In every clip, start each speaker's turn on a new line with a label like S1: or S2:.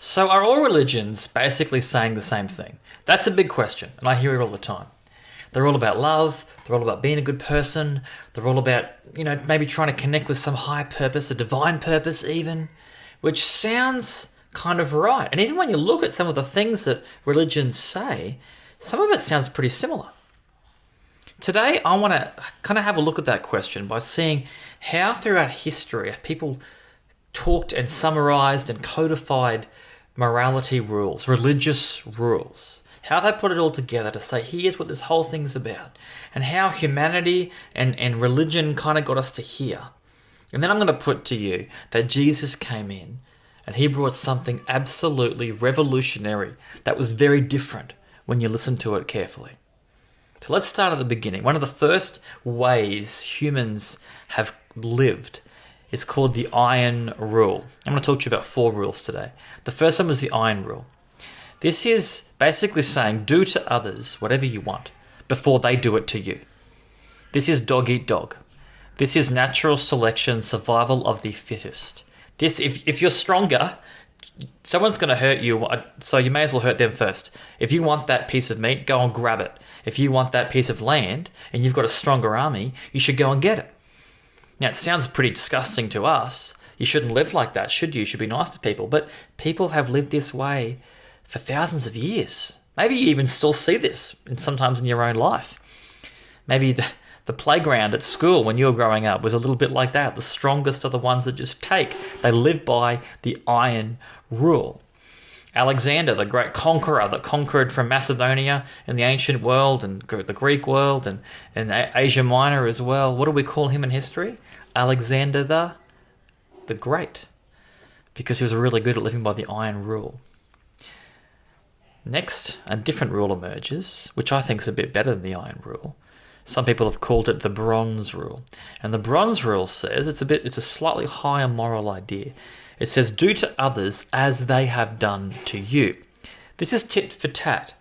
S1: So are all religions basically saying the same thing? That's a big question, and I hear it all the time. They're all about love, they're all about being a good person, they're all about, maybe trying to connect with some higher purpose, a divine purpose even, which sounds kind of right. And even when you look at some of the things that religions say, some of it sounds pretty similar. Today, I want to kind of have a look at that question by seeing how throughout history have people talked and summarized and codified morality rules, religious rules. How they put it all together to say, here's what this whole thing's about. And how humanity and religion kind of got us to here. And then I'm going to put to you that Jesus came in and he brought something absolutely revolutionary that was very different when you listen to it carefully. So let's start at the beginning. One of the first ways humans have lived is called the iron rule. I'm going to talk to you about 4 rules today. The first one was the iron rule. This is basically saying do to others whatever you want before they do it to you. This is dog eat dog. This is natural selection, survival of the fittest. This, if you're stronger, someone's going to hurt you, so you may as well hurt them first. If you want that piece of meat, go and grab it. If you want that piece of land and you've got a stronger army, you should go and get it. Now, it sounds pretty disgusting to us. You shouldn't live like that, should you? You should be nice to people. But people have lived this way for thousands of years. Maybe you even still see this sometimes in your own life. Maybe the playground at school when you were growing up was a little bit like that. The strongest are the ones that just take. They live by the iron rule. Alexander, the great conqueror that conquered from Macedonia in the ancient world and the Greek world and Asia Minor as well. What do we call him in history? Alexander the Great, because he was really good at living by the iron rule. Next, a different rule emerges, which I think is a bit better than the iron rule. Some people have called it the bronze rule. And the bronze rule says it's a slightly higher moral idea. It says, do to others as they have done to you. This is tit for tat.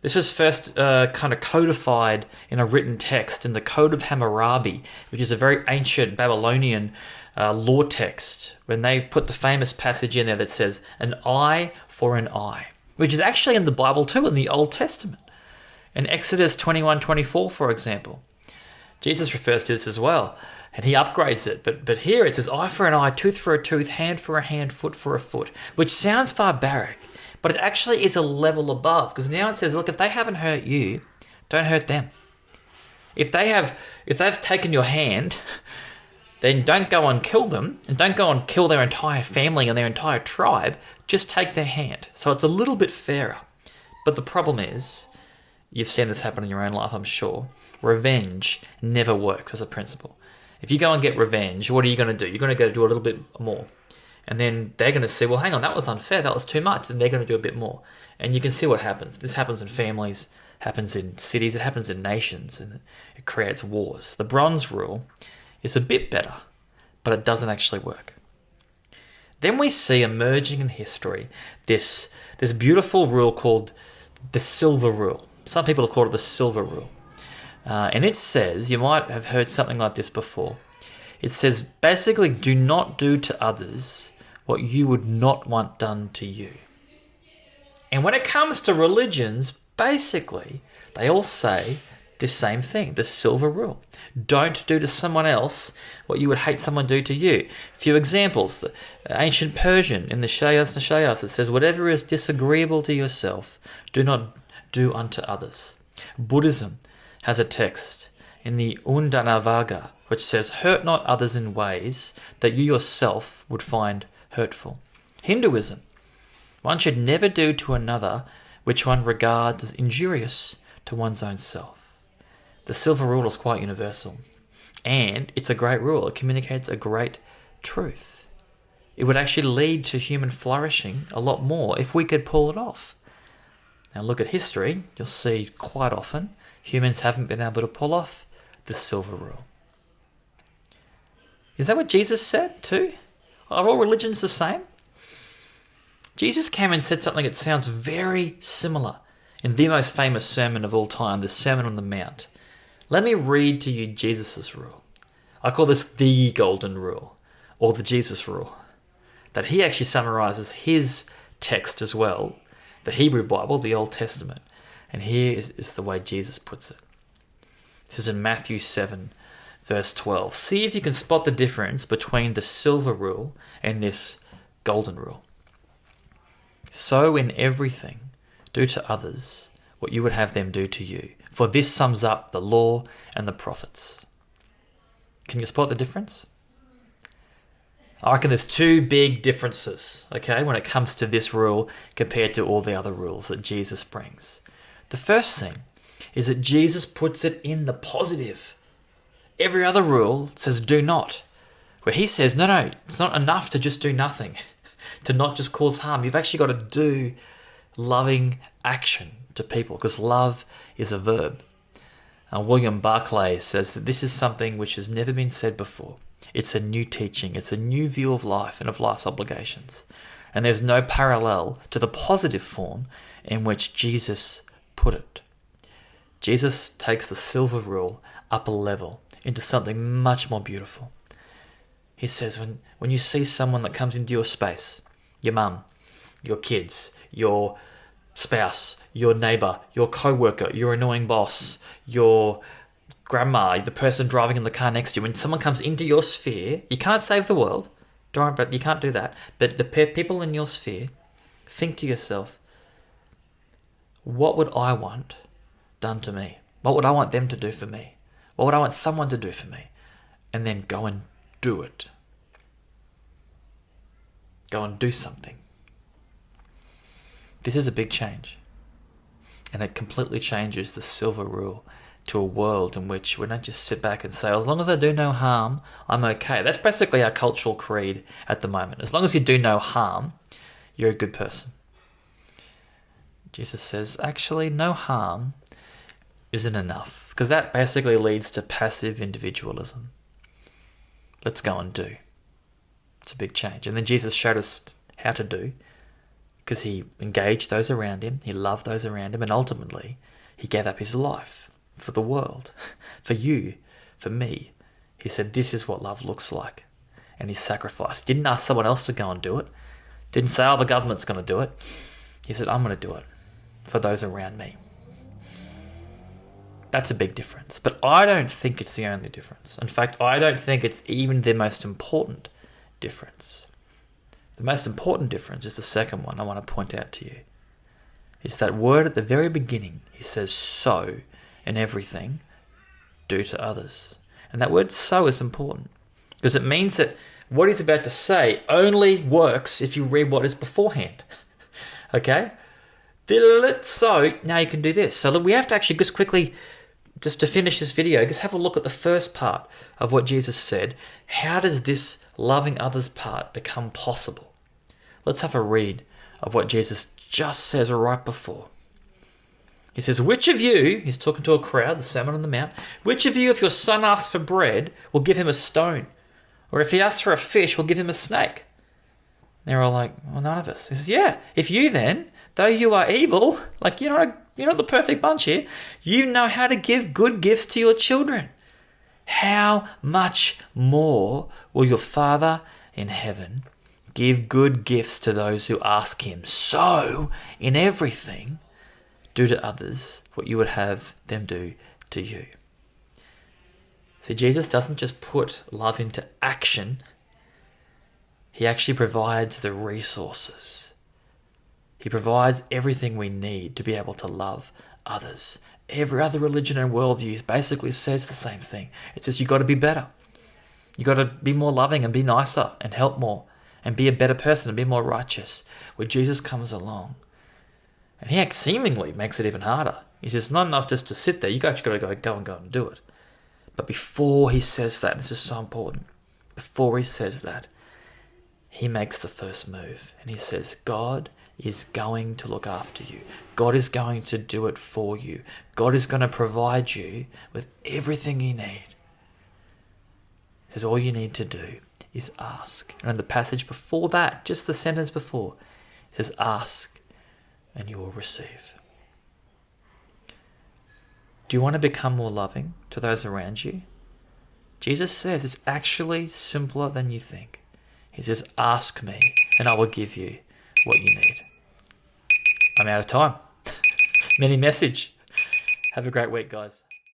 S1: This was first kind of codified in a written text in the Code of Hammurabi, which is a very ancient Babylonian law text, when they put the famous passage in there that says, an eye for an eye, which is actually in the Bible too, in the Old Testament. In Exodus 21:24, for example, Jesus refers to this as well, and he upgrades it. But here it says, eye for an eye, tooth for a tooth, hand for a hand, foot for a foot, which sounds barbaric, but it actually is a level above, because now it says, look, if they haven't hurt you, don't hurt them. If they've taken your hand, then don't go and kill them, and don't go and kill their entire family and their entire tribe, just take their hand. So it's a little bit fairer. But the problem is, you've seen this happen in your own life, I'm sure. Revenge never works as a principle. If you go and get revenge, what are you going to do? You're going to go do a little bit more. And then they're going to say, well, hang on, that was unfair. That was too much. And they're going to do a bit more. And you can see what happens. This happens in families, happens in cities, it happens in nations, and it creates wars. The bronze rule is a bit better, but it doesn't actually work. Then we see emerging in history this beautiful rule called the silver rule. Some people have called it the silver rule. And it says, you might have heard something like this before. It says, basically, do not do to others what you would not want done to you. And when it comes to religions, basically, they all say the same thing, the silver rule. Don't do to someone else what you would hate someone do to you. A few examples. The ancient Persian in the Shayas Nashayas, it says, whatever is disagreeable to yourself, do not do unto others. Buddhism has a text in the Undanavaga, which says, hurt not others in ways that you yourself would find hurtful. Hinduism, one should never do to another which one regards as injurious to one's own self. The silver rule is quite universal, and it's a great rule. It communicates a great truth. It would actually lead to human flourishing a lot more if we could pull it off. Now look at history, you'll see quite often humans haven't been able to pull off the silver rule. Is that what Jesus said too? Are all religions the same? Jesus came and said something that sounds very similar in the most famous sermon of all time, the Sermon on the Mount. Let me read to you Jesus' rule. I call this the golden rule, or the Jesus rule, that he actually summarizes his text as well, the Hebrew Bible, the Old Testament. And here is the way Jesus puts it. This is in Matthew 7, verse 12. See if you can spot the difference between the silver rule and this golden rule. So in everything, do to others what you would have them do to you. For this sums up the law and the prophets. Can you spot the difference? I reckon there's two big differences, okay, when it comes to this rule compared to all the other rules that Jesus brings. The first thing is that Jesus puts it in the positive. Every other rule says do not, where he says, no, it's not enough to just do nothing, to not just cause harm. You've actually got to do loving action to people, because love is a verb. William Barclay says that this is something which has never been said before. It's a new teaching. It's a new view of life and of life's obligations. And there's no parallel to the positive form in which Jesus put it. Jesus takes the silver rule up a level into something much more beautiful. He says when you see someone that comes into your space, your mum, your kids, your spouse, your neighbour, your co-worker, your annoying boss, your grandma, the person driving in the car next to you, when someone comes into your sphere, you can't save the world, but you can't do that. But the people in your sphere, think to yourself, what would I want done to me? What would I want them to do for me? What would I want someone to do for me? And then go and do it. Go and do something. This is a big change. And it completely changes the silver rule to a world in which we don't just sit back and say, as long as I do no harm, I'm okay. That's basically our cultural creed at the moment. As long as you do no harm, you're a good person. Jesus says, actually, no harm isn't enough, because that basically leads to passive individualism. Let's go and do. It's a big change. And then Jesus showed us how to do, because he engaged those around him, he loved those around him, and ultimately he gave up his life for the world, for you, for me. He said, this is what love looks like. And he sacrificed. Didn't ask someone else to go and do it. Didn't say, the government's going to do it. He said, I'm going to do it for those around me. That's a big difference. But I don't think it's the only difference. In fact, I don't think it's even the most important difference. The most important difference is the second one I want to point out to you. It's that word at the very beginning. He says, so in everything, do to others. And that word so is important, because it means that what he's about to say only works if you read what is beforehand. Okay? So now you can do this. So we have to actually just quickly, just to finish this video, just have a look at the first part of what Jesus said. How does this loving others part become possible? Let's have a read of what Jesus just says right before. He says, which of you, he's talking to a crowd, the Sermon on the Mount, which of you, if your son asks for bread, will give him a stone? Or if he asks for a fish, will give him a snake? They're all like, well, none of us. He says, yeah, if you then, though you are evil, like you're not the perfect bunch here, you know how to give good gifts to your children. How much more will your Father in heaven give good gifts to those who ask him? So, in everything, do to others what you would have them do to you. See, Jesus doesn't just put love into action. He actually provides the resources. He provides everything we need to be able to love others. Every other religion and worldview basically says the same thing. It says you've got to be better. You've got to be more loving and be nicer and help more and be a better person and be more righteous. Where Jesus comes along, and he seemingly makes it even harder. He says, not enough just to sit there. You actually got to go and do it. But before he says that, this is so important, before he says that, he makes the first move. And he says, God is going to look after you. God is going to do it for you. God is going to provide you with everything you need. He says, all you need to do is ask. And in the passage before that, just the sentence before, he says, ask and you will receive. Do you want to become more loving to those around you? Jesus says it's actually simpler than you think. He says, ask me and I will give you what you need. I'm out of time. Mini message. Have a great week, guys.